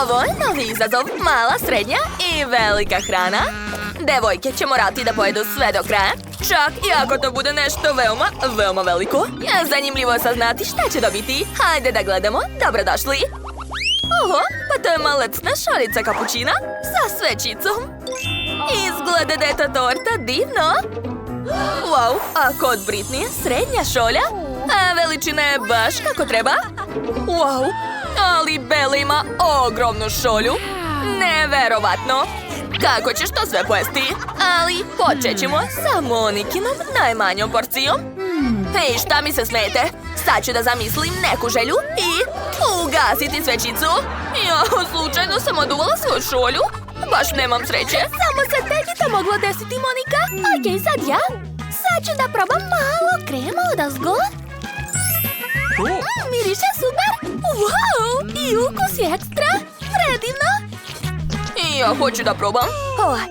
Ovo je novi izazov, mala, srednja i velika hrana. Devojke će morati da pojedu sve do kraja, čak i ako to bude nešto veoma veliko. Zanimljivo je saznati šta će dobiti. Hajde da gledamo, dobrodošli. Oho, pa to je malecna šaljica kapućina sa svećicom. Izgleda da je ta torta divno. Wow, a kod Britney srednja šolja, a veličina je baš kako treba. Wow, ali Bella ima ogromnu šolju. Neverovatno. Kako ćeš to sve pojesti? Ali počet ćemo sa Monikinom najmanjom porcijom. Hej, šta mi se smete? Sad ću da zamislim neku želju i ugasiti svećicu. Ja, slučajno sam oduvala svoju šolju. Baš nemam sreće. Samo se tebi to moglo desiti, Monika. Okej, sad ja. Sad ću da probam malo krema odozgo. Miriše super. Wow, i ukus je ekstra. Predivno. I ja hoću da probam.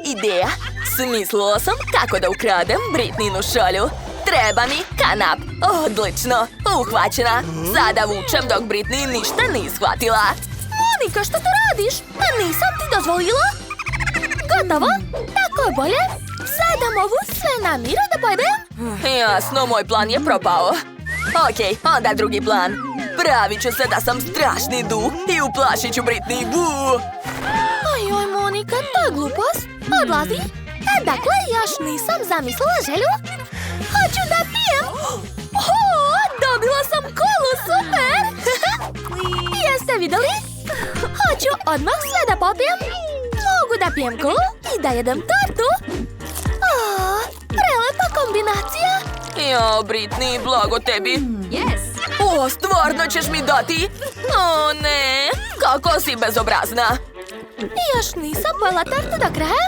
Ideja. Smislila sam kako da ukradem Britninu šolju. Treba mi kanap. Odlično. Uhvaćena. Sada vučem dok Britney ništa nije shvatila. Monika, što tu radiš? Nisam ti dozvolila. Gotovo. Tako je bolje. Sada mogu sve na miru da pojedem. Jasno, moj plan je propao. Okej, onda drugi plan. Pravit ću se da sam strašni duh i uplašit ću Britney. Ojoj, Monika, to je glupost. Odlazi. Dakle, još nisam zamislila želju. Hoću da pijem. Dobila sam kolu, super. Jeste vidjeli? Hoću odmah sve da popijem. Mogu da pijem kolu i da jedem tortu. Prelepa kombinacija. Jo, Britney, blago tebi. Stvarno ćeš mi dati? O, ne. Kako si bezobrazna. Još nisam pojela tortu do kraja.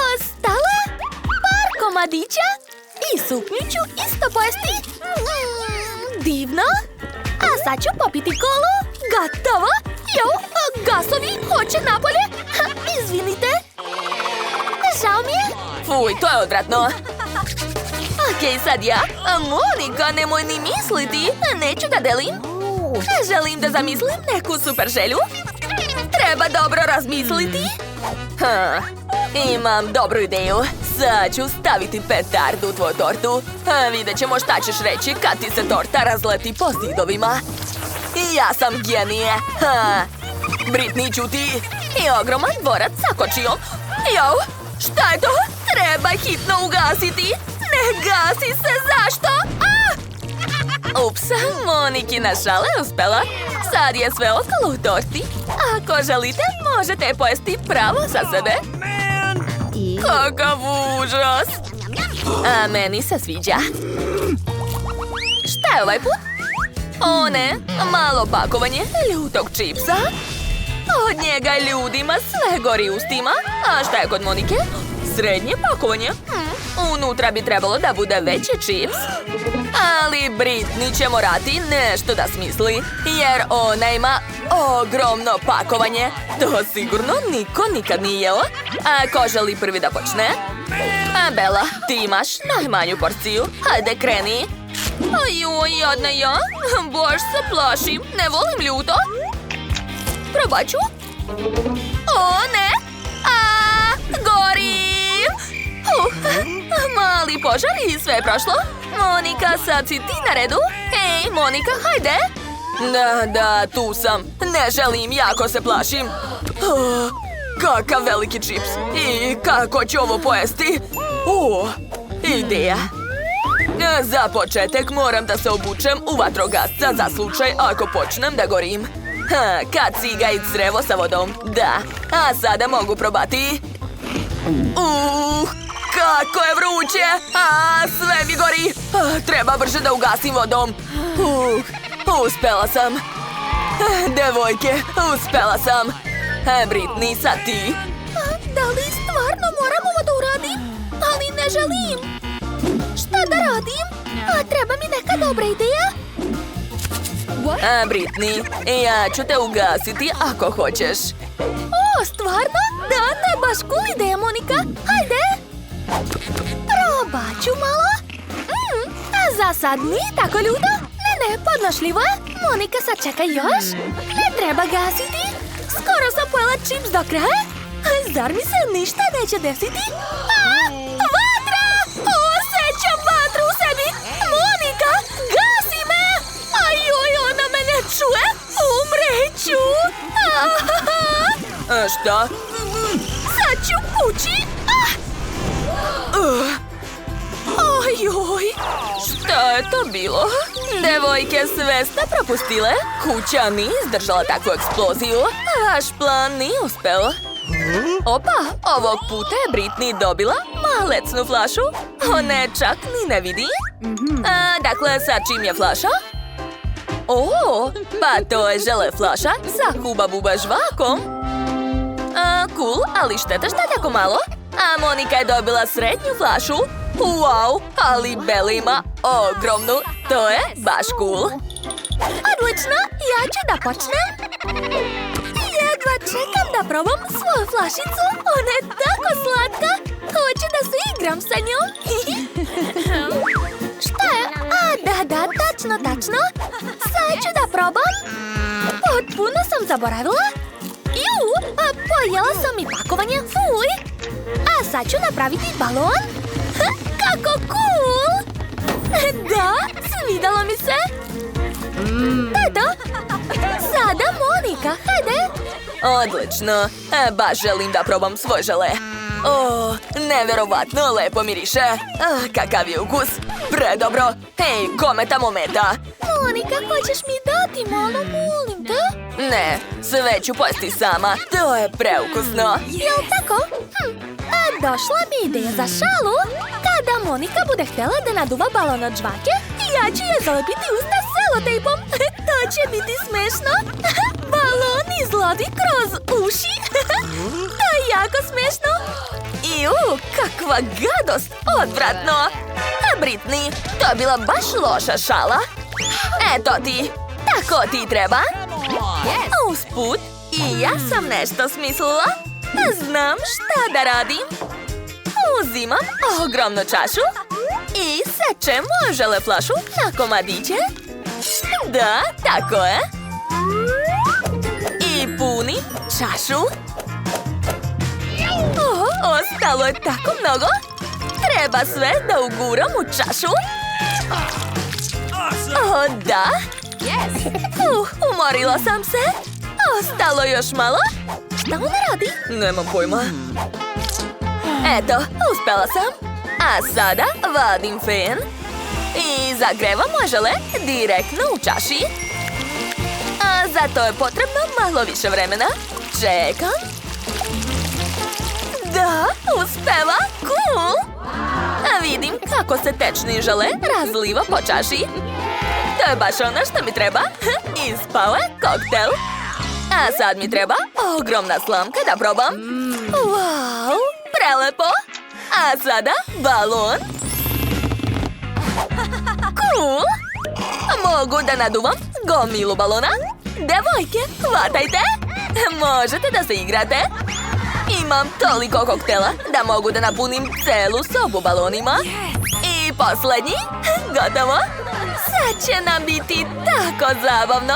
Ostala par komadića. I suknju ću isto pojesti. Divno. A sad ću popiti kolu. Gotovo. Jo, gasovi hoće napolje. Izvinite. Žao mi je. Fuj, to je odvratno. Okej, sad ja. Monika, nemoj ni misliti. Neću da delim. Želim da zamislim neku super želju. Treba dobro razmisliti. Imam dobru ideju. Sad ću staviti petardu u tvoju tortu. Vidjet ćemo šta ćeš reći kad ti se torta razleti po zidovima. Ja sam genije. Britney, ćuti. I ogroman dvorac sa kočijom. Jo, šta je to? Treba hitno ugasiti. Ne gasi se, zašto? Ups, Monikina šala je uspela. Sad je sve ostalo u torti. Ako želite, možete je pojesti pravo za sebe. Kakav užas. A meni se sviđa. Šta je ovaj put? O ne, malo pakovanje ljutog čipsa. Od njega ljudima sve gori ustima. A šta je kod Monike? Srednje pakovanje. Unutra bi trebalo da bude veći čips. Ali Britney će morati nešto da smisli, jer ona ima ogromno pakovanje. To sigurno niko nikad nije jeo. A ko želi prvi da počne? Bella, ti imaš najmanju porciju. Hajde, kreni. Ojoj, jadna ja. Baš se plašim. Ne volim ljuto. Probat ću. O, ne. Gorim. Mali požar i sve je prošlo. Monika, sad si ti na redu. Hej, Monika, hajde. Da, tu sam. Ne želim, jako se plašim. Kakav veliki čips. I kako ću ovo pojesti? Ideja. Za početak moram da se obučem u vatrogasca za slučaj ako počnem da gorim. Kad ciga i crevo sa vodom. Da, a sada mogu probati. Kako je vruće! Sve mi gori! Treba brže da ugasim vodom. Uspela sam. Devojke, uspela sam. Britney, sad ti. Da li stvarno moram ovo da uradim? Ali ne želim. Šta da radim? Treba mi neka dobra ideja. Britney, ja ću te ugasiti ako hoćeš. Stvarno? Da, to je baš cool ideja, Monika. Hajde. Probat ću malo. A za sad nije tako ljuto. Ne, podnošljivo je. Monika, sad čekaj još. Ne treba gasiti. Skoro sam pojela čips do kraja. Zar mi se ništa neće desiti? Vatra! Osjećam vatru u sebi! Monika, gasi me! Ajoj, ona me ne čuje! Umreću! Šta? Sad ću pući! Ajoj! Šta je to bilo? Devojke sve ste propustile. Kuća nije izdržala takvu eksploziju. Vaš plan nije uspeo. Opa, ovog puta je Britney dobila malecnu flašu. Ona je čak ni ne vidi. Dakle, sa čim je flaša? Pa to je žele flaša sa Huba Buba žvakom. Cool, ali šteta šta tako malo? A Monika je dobila srednju flašu. Wow, ali Bella ima ogromnu. To je baš cool. Odlično, ja ću da počnem. Jedva čekam da probam svoju flašicu. Ona je tako slatka. Hoću da se igram sa njom. Šta je? Da, tačno. Sad ću da probam. Potpuno sam zaboravila. Pojela sam i pakovanje. Fuj. A sad ću napraviti balon. Kako cool! Da, svidalo mi se. Eto, sada Monika, hajde. Odlično, baš želim da probam svoj žele. Neverovatno lepo miriše. Kakav je ukus, predobro. Hej, kome tamo meta? Monika, hoćeš mi dati malo, molim te? Ne, sve ću pojesti sama, to je preukusno. Jel tako? Došla mi ideja za šalu. Kada Monika bude htjela da naduva balon od žvake, ja ću je zalepiti usta selotejpom. To će biti smešno. Balon izlazi kroz uši. To je jako smešno. Kakva gadost, odvratno. Britney, to je bila baš loša šala. Eto ti, tako ti treba. Usput, i ja sam nešto smislila. Znam šta da radim. Uzimam ogromnu čašu i sečem moju žele flašu na komadiće. Da, tako je. I punim čašu. Ostalo je tako mnogo. Treba sve da uguram u čašu. Da. Umorila sam se. Ostalo još malo. Šta ona radi? Nemam pojma. Eto, uspela sam. A sada vadim fen i zagrevam moje žele direktno u čaši. A za to je potrebno malo više vremena. Čekam. Da, uspeva. Cool. A vidim kako se tečni žele razliva po čaši. To je baš ono što mi treba. Ispao je koktel. A sad mi treba ogromna slamka da probam. Wow, prelepo. A sada balon. Cool. Mogu da naduvam gomilu balona. Devojke, hvatajte. Možete da se igrate. Imam toliko koktela da mogu da napunim celu sobu balonima. I posljednji. Gotovo. Sad će nam biti tako zabavno.